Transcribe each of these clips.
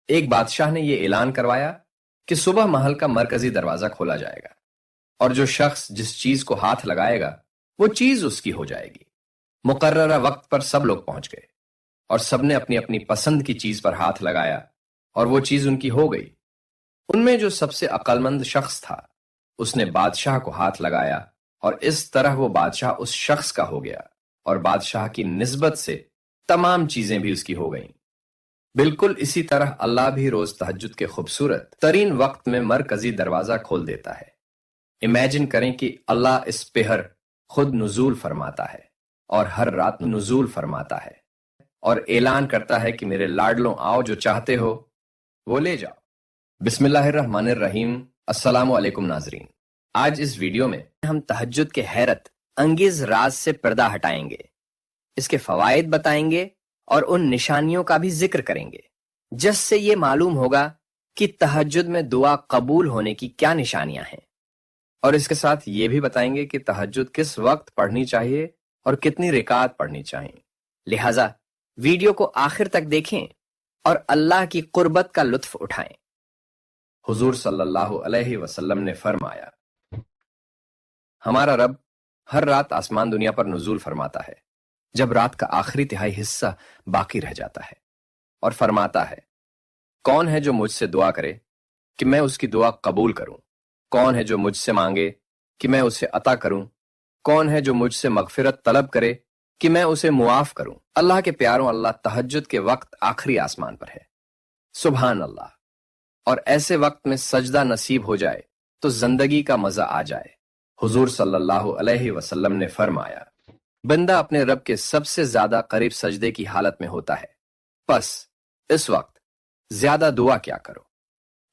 ایک بادشاہ نے یہ اعلان کروایا کہ صبح محل کا مرکزی دروازہ کھولا جائے گا اور جو شخص جس چیز کو ہاتھ لگائے گا وہ چیز اس کی ہو جائے گی۔ مقررہ وقت پر سب لوگ پہنچ گئے اور سب نے اپنی اپنی پسند کی چیز پر ہاتھ لگایا اور وہ چیز ان کی ہو گئی۔ ان میں جو سب سے عقل مند شخص تھا اس نے بادشاہ کو ہاتھ لگایا اور اس طرح وہ بادشاہ اس شخص کا ہو گیا اور بادشاہ کی نسبت سے تمام چیزیں بھی اس کی ہو گئیں۔ بالکل اسی طرح اللہ بھی روز تہجد کے خوبصورت ترین وقت میں مرکزی دروازہ کھول دیتا ہے۔ امیجن کریں کہ اللہ اس پہر خود نزول فرماتا ہے اور ہر رات نزول فرماتا ہے اور اعلان کرتا ہے کہ میرے لاڈلوں آؤ جو چاہتے ہو وہ لے جاؤ۔ بسم اللہ الرحمن الرحیم۔ السلام علیکم ناظرین، آج اس ویڈیو میں ہم تہجد کے حیرت انگیز راز سے پردہ ہٹائیں گے، اس کے فوائد بتائیں گے اور ان نشانیوں کا بھی ذکر کریں گے جس سے یہ معلوم ہوگا کہ تہجد میں دعا قبول ہونے کی کیا نشانیاں ہیں، اور اس کے ساتھ یہ بھی بتائیں گے کہ تہجد کس وقت پڑھنی چاہیے اور کتنی رکعت پڑھنی چاہیے۔ لہٰذا ویڈیو کو آخر تک دیکھیں اور اللہ کی قربت کا لطف اٹھائیں۔ حضور صلی اللہ علیہ وسلم نے فرمایا، ہمارا رب ہر رات آسمان دنیا پر نزول فرماتا ہے جب رات کا آخری تہائی حصہ باقی رہ جاتا ہے، اور فرماتا ہے کون ہے جو مجھ سے دعا کرے کہ میں اس کی دعا قبول کروں، کون ہے جو مجھ سے مانگے کہ میں اسے عطا کروں، کون ہے جو مجھ سے مغفرت طلب کرے کہ میں اسے معاف کروں۔ اللہ کے پیاروں، اللہ تہجد کے وقت آخری آسمان پر ہے، سبحان اللہ، اور ایسے وقت میں سجدہ نصیب ہو جائے تو زندگی کا مزہ آ جائے۔ حضور صلی اللہ علیہ وسلم نے فرمایا، بندہ اپنے رب کے سب سے زیادہ قریب سجدے کی حالت میں ہوتا ہے، پس اس وقت زیادہ دعا کیا کرو۔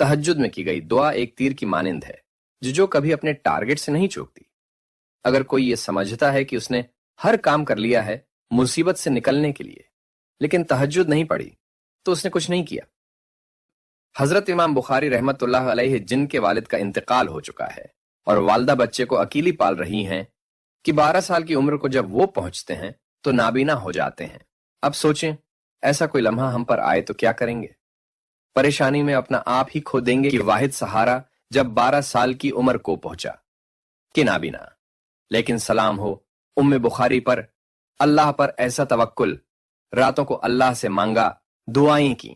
تہجد میں کی گئی دعا ایک تیر کی مانند ہے جو کبھی اپنے ٹارگٹ سے نہیں چوکتی۔ اگر کوئی یہ سمجھتا ہے کہ اس نے ہر کام کر لیا ہے مصیبت سے نکلنے کے لیے لیکن تہجد نہیں پڑھی تو اس نے کچھ نہیں کیا۔ حضرت امام بخاری رحمت اللہ علیہ، جن کے والد کا انتقال ہو چکا ہے اور والدہ بچے کو اکیلی پال رہی ہیں، کہ 12 سال کی عمر کو جب وہ پہنچتے ہیں تو نابینا ہو جاتے ہیں۔ اب سوچیں ایسا کوئی لمحہ ہم پر آئے تو کیا کریں گے؟ پریشانی میں اپنا آپ ہی کھو دیں گے کہ واحد سہارا جب 12 سال کی عمر کو پہنچا کہ نابینا۔ لیکن سلام ہو ام بخاری پر، اللہ پر ایسا توکل، راتوں کو اللہ سے مانگا، دعائیں کی۔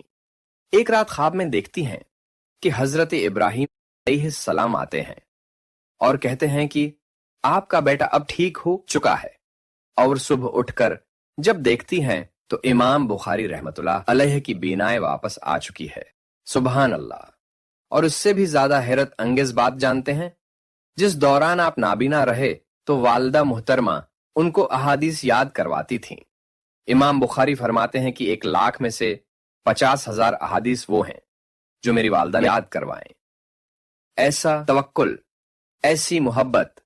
ایک رات خواب میں دیکھتی ہیں کہ حضرت ابراہیم علیہ السلام آتے ہیں اور کہتے ہیں کہ آپ کا بیٹا اب ٹھیک ہو چکا ہے، اور صبح اٹھ کر جب دیکھتی ہیں تو امام بخاری رحمت اللہ علیہ کی بینائیں واپس آ چکی ہے، سبحان اللہ۔ اور اس سے بھی زیادہ حیرت انگیز بات جانتے ہیں؟ جس دوران آپ نابینا رہے تو والدہ محترمہ ان کو احادیث یاد کرواتی تھیں۔ امام بخاری فرماتے ہیں کہ 1,00,000 میں سے 50,000 احادیث وہ ہیں جو میری والدہ نے یاد کروائیں۔ ایسا توکل، ایسی محبت،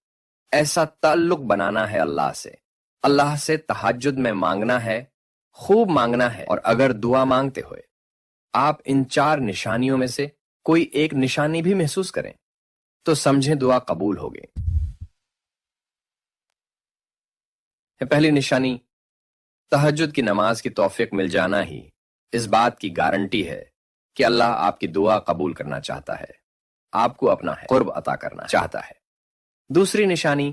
ایسا تعلق بنانا ہے اللہ سے تہجد میں مانگنا ہے، خوب مانگنا ہے، اور اگر دعا مانگتے ہوئے آپ ان 4 نشانیوں میں سے کوئی ایک نشانی بھی محسوس کریں تو سمجھیں دعا قبول ہوگی۔ پہلی نشانی، تہجد کی نماز کی توفیق مل جانا ہی اس بات کی گارنٹی ہے کہ اللہ آپ کی دعا قبول کرنا چاہتا ہے، آپ کو اپنا قرب عطا کرنا چاہتا ہے۔ دوسری نشانی،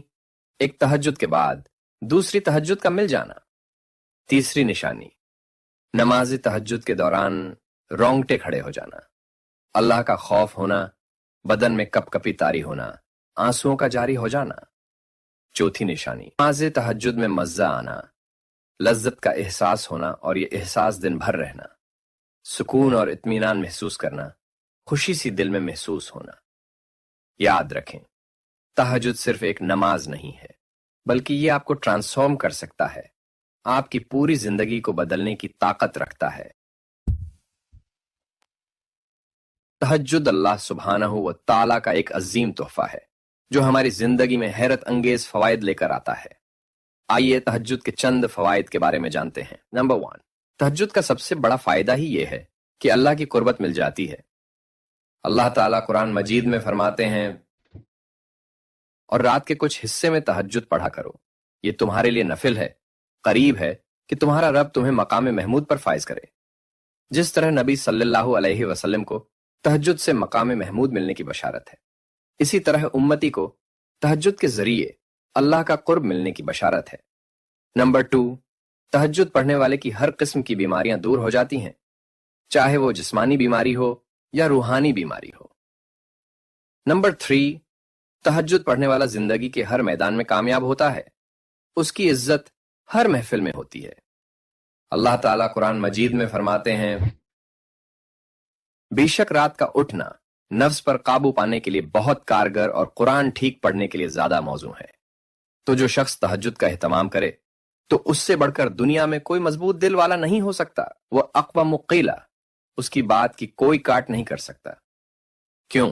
ایک تہجد کے بعد دوسری تہجد کا مل جانا۔ تیسری نشانی، نماز تہجد کے دوران رونگٹے کھڑے ہو جانا، اللہ کا خوف ہونا، بدن میں کپ کپی طاری ہونا، آنسوؤں کا جاری ہو جانا۔ چوتھی نشانی، نماز تہجد میں مزہ آنا، لذت کا احساس ہونا، اور یہ احساس دن بھر رہنا، سکون اور اطمینان محسوس کرنا، خوشی سی دل میں محسوس ہونا۔ یاد رکھیں، تہجد صرف ایک نماز نہیں ہے بلکہ یہ آپ کو ٹرانسفارم کر سکتا ہے، آپ کی پوری زندگی کو بدلنے کی طاقت رکھتا ہے۔ تہجد اللہ سبحانہ و تعالیٰ کا ایک عظیم تحفہ ہے جو ہماری زندگی میں حیرت انگیز فوائد لے کر آتا ہے۔ آئیے تہجد کے چند فوائد کے بارے میں جانتے ہیں۔ نمبر 1، تہجد کا سب سے بڑا فائدہ ہی یہ ہے کہ اللہ کی قربت مل جاتی ہے۔ اللہ تعالیٰ قرآن مجید میں فرماتے ہیں، اور رات کے کچھ حصے میں تہجد پڑھا کرو، یہ تمہارے لیے نفل ہے، قریب ہے کہ تمہارا رب تمہیں مقام محمود پر فائز کرے۔ जिस तरह नबी सल्लल्लाहु अलैहि वसल्लम को तहज्जुद से मकाम महमूद मिलने की बशारत है, इसी तरह उम्मती को तहज्जुद के जरिए अल्लाह का कुर्ब मिलने की बशारत है। नंबर 2, तहज्जुद पढ़ने वाले की हर किस्म की बीमारियां दूर हो जाती हैं, चाहे वो जिस्मानी बीमारी हो या रूहानी बीमारी हो। नंबर 3, तहज्जुद पढ़ने वाला जिंदगी के हर मैदान में कामयाब होता है, उसकी इज्जत हर महफिल में होती है। अल्लाह ताला कुरान मजीद में फरमाते हैं, बेशक रात का उठना नफ्स पर काबू पाने के लिए बहुत कारगर और कुरान ठीक पढ़ने के लिए ज्यादा मौजू है। तो जो शख्स तहज्जुद का एहतमाम करे तो उससे बढ़कर दुनिया में कोई मजबूत दिल वाला नहीं हो सकता। वह अक़वा मुक़ीला, उसकी बात की कोई काट नहीं कर सकता। क्यों?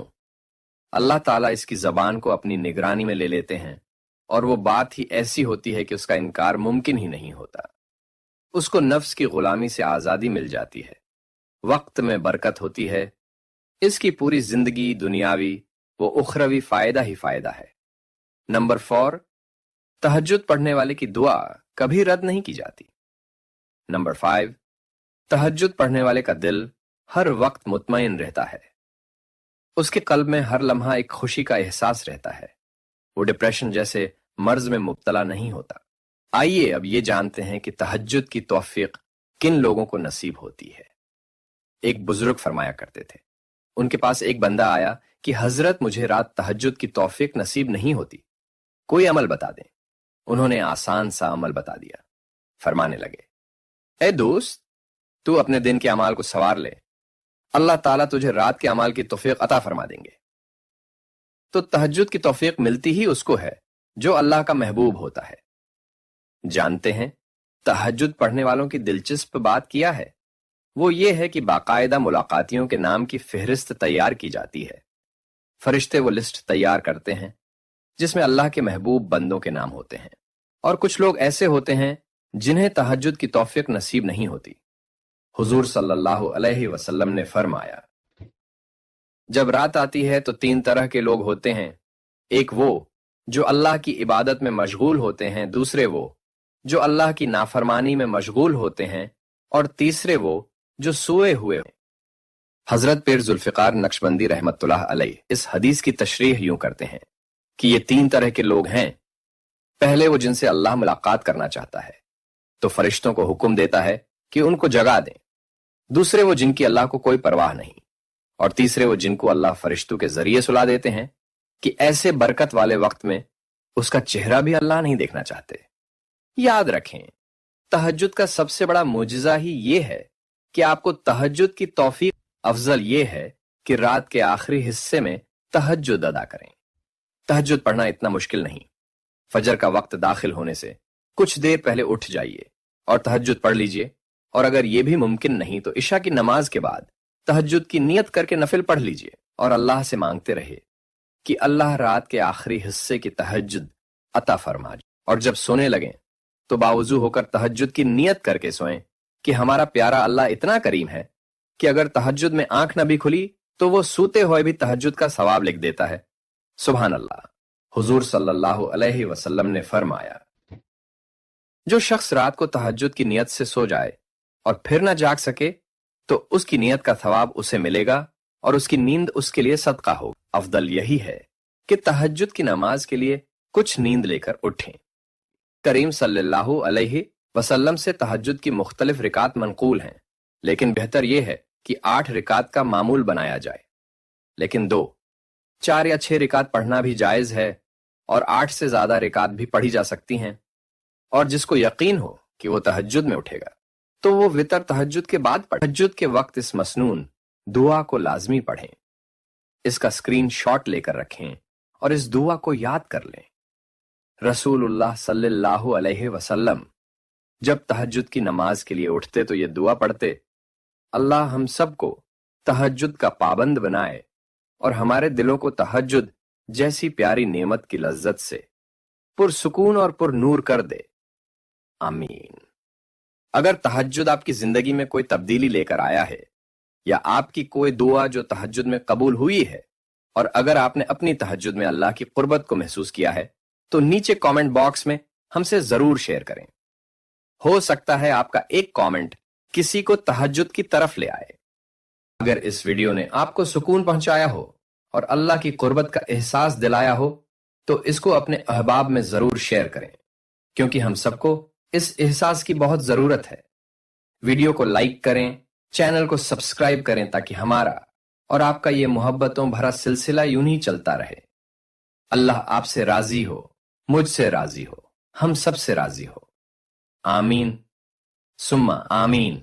अल्लाह ताला इसकी जबान को अपनी निगरानी में ले लेते हैं और वो बात ही ऐसी होती है कि उसका इनकार मुमकिन ही नहीं होता। उसको नफ्स की गुलामी से आजादी मिल जाती है, वक्त में बरकत होती है, इसकी पूरी जिंदगी दुनियावी व उखरवी फायदा ही फायदा है। नंबर 4, तहज्जुद पढ़ने वाले की दुआ कभी रद्द नहीं की जाती। नंबर 5, तहज्जुद पढ़ने वाले का दिल हर वक्त मुतमईन रहता है, उसके कल्ब में हर लम्हा एक खुशी का एहसास रहता है, वो डिप्रेशन जैसे मर्ज में मुब्तला नहीं होता। आइए अब ये जानते हैं कि तहज्जुद की तौफीक किन लोगों को नसीब होती है। एक बुजुर्ग फरमाया करते थे, उनके पास एक बंदा आया कि हजरत मुझे रात तहज्जुद की तौफीक नसीब नहीं होती, कोई अमल बता दें। उन्होंने आसान सा अमल बता दिया। फरमाने लगे, ए दोस्त, तू अपने दिन के अमाल को सवार ले, अल्लाह ताला तुझे रात के अमाल की तौफीक अता फरमा देंगे। तो तहज्जुद की तौफीक मिलती ही उसको है जो अल्लाह का महबूब होता है। जानते हैं तहज्जुद पढ़ने वालों की दिलचस्प बात क्या है? वो ये है कि बाकायदा मुलाकातियों के नाम की फहरिस्त तैयार की जाती है। फरिश्ते वो लिस्ट तैयार करते हैं जिसमें अल्लाह के महबूब बंदों के नाम होते हैं, और कुछ लोग ऐसे होते हैं जिन्हें तहज्जुद की तौफीक नसीब नहीं होती। हुजूर सल्लल्लाहु अलैहि वसल्लम ने फरमाया, जब रात आती है तो 3 तरह के लोग होते हैं। एक वो जो अल्लाह की इबादत में मशगूल होते हैं, दूसरे वो जो अल्लाह की नाफरमानी में मशगूल होते हैं, और तीसरे वो जो सोए हुए हैं। हजरत पीर जुल्फिकार नक्शबंदी रहमतुल्लाह अलैह इस हदीस की तशरीह यूं करते हैं कि ये 3 तरह के लोग हैं। पहले वो जिनसे अल्लाह मुलाकात करना चाहता है तो फरिश्तों को हुक्म देता है कि उनको जगा दें। दूसरे वो जिनकी अल्लाह को कोई परवाह नहीं, और तीसरे वो जिनको अल्लाह फरिश्तों के जरिए सुला देते हैं कि ऐसे बरकत वाले वक्त में उसका चेहरा भी अल्लाह नहीं देखना चाहते। याद रखें, तहज्जुद का सबसे बड़ा मोजिजा ही ये है कि आपको तहज्जुद की तौफीक। अफजल ये है कि रात के आखिरी हिस्से में तहज्जुद अदा करें। तहज्जुद पढ़ना इतना मुश्किल नहीं। फजर का वक्त दाखिल होने से कुछ देर पहले उठ जाइए और तहज्जुद पढ़ लीजिए, और अगर यह भी मुमकिन नहीं तो इशा की नमाज के बाद तहज्जुद की नियत करके नफिल पढ़ लीजिए और अल्लाह से मांगते रहे कि अल्लाह रात के आखिरी हिस्से की तहज्जुद अता फरमा। और जब सोने लगें तो बावजू होकर तहज्जुद की नियत करके सोएं कि हमारा प्यारा अल्लाह इतना करीम है कि अगर तहज्जुद में आंख न भी खुली तो वो सूते हुए भी तहज्जुद का सवाब लिख देता है। सुभान अल्लाह। हुजूर सल्लल्लाहु अलैहि वसल्लम ने फरमाया, जो शख्स रात को तहज्जुद की नियत से सो जाए और फिर न जाग सके तो उसकी नियत का सवाब उसे मिलेगा और उसकी नींद उसके लिए सदका होगा। अफदल यही है कि तहज्जुद की नमाज के लिए कुछ नींद लेकर उठें। करीम सल्लल्लाहु अलैहि वसल्लम से तहज्जुद की मुख्तलिफ रिकात मनकूल हैं, लेकिन बेहतर यह है कि 8 रिकात का मामूल बनाया जाए। लेकिन 2, 4 या 6 रिकात पढ़ना भी जायज है, और 8 से ज्यादा रिकात भी पढ़ी जा सकती हैं। और जिसको यकीन हो कि वो तहज्जुद में उठेगा तो वो वितर तहज्जुद के बाद पढ़े। तहज्जुद के वक्त इस मसनून दुआ को लाजमी पढ़ें। इसका स्क्रीन शॉट लेकर रखें और इस दुआ को याद कर लें। रसूलुल्लाह सल्लल्लाहु अलैहि वसल्लम जब तहज्जुद की नमाज के लिए उठते तो ये दुआ पढ़ते, अल्लाह हम सबको तहज्जुद का पाबंद बनाए और हमारे दिलों को तहज्जुद जैसी प्यारी नेमत की लज्जत से पुरसुकून और पुरनूर कर दे। आमीन। अगर तहज्जुद आपकी जिंदगी में कोई तब्दीली लेकर आया है, या आपकी कोई दुआ जो तहज्जुद में कबूल हुई है, और अगर आपने अपनी तहज्जुद में अल्लाह की कुर्बत को महसूस किया है, तो नीचे कमेंट बॉक्स में हमसे जरूर शेयर करें। हो सकता है आपका एक कमेंट किसी को तहज्जुद की तरफ ले आए। अगर इस वीडियो ने आपको सुकून पहुंचाया हो और अल्लाह की कुर्बत का एहसास दिलाया हो तो इसको अपने अहबाब में जरूर शेयर करें, क्योंकि हम सबको इस एहसास की बहुत जरूरत है। वीडियो को लाइक करें, चैनल को सब्सक्राइब करें ताकि हमारा और आपका ये मोहब्बतों भरा सिलसिला यूं ही चलता रहे। अल्लाह आपसे राजी हो, मुझसे राजी हो, हम सबसे राजी हो। आमीन सुम्मा आमीन।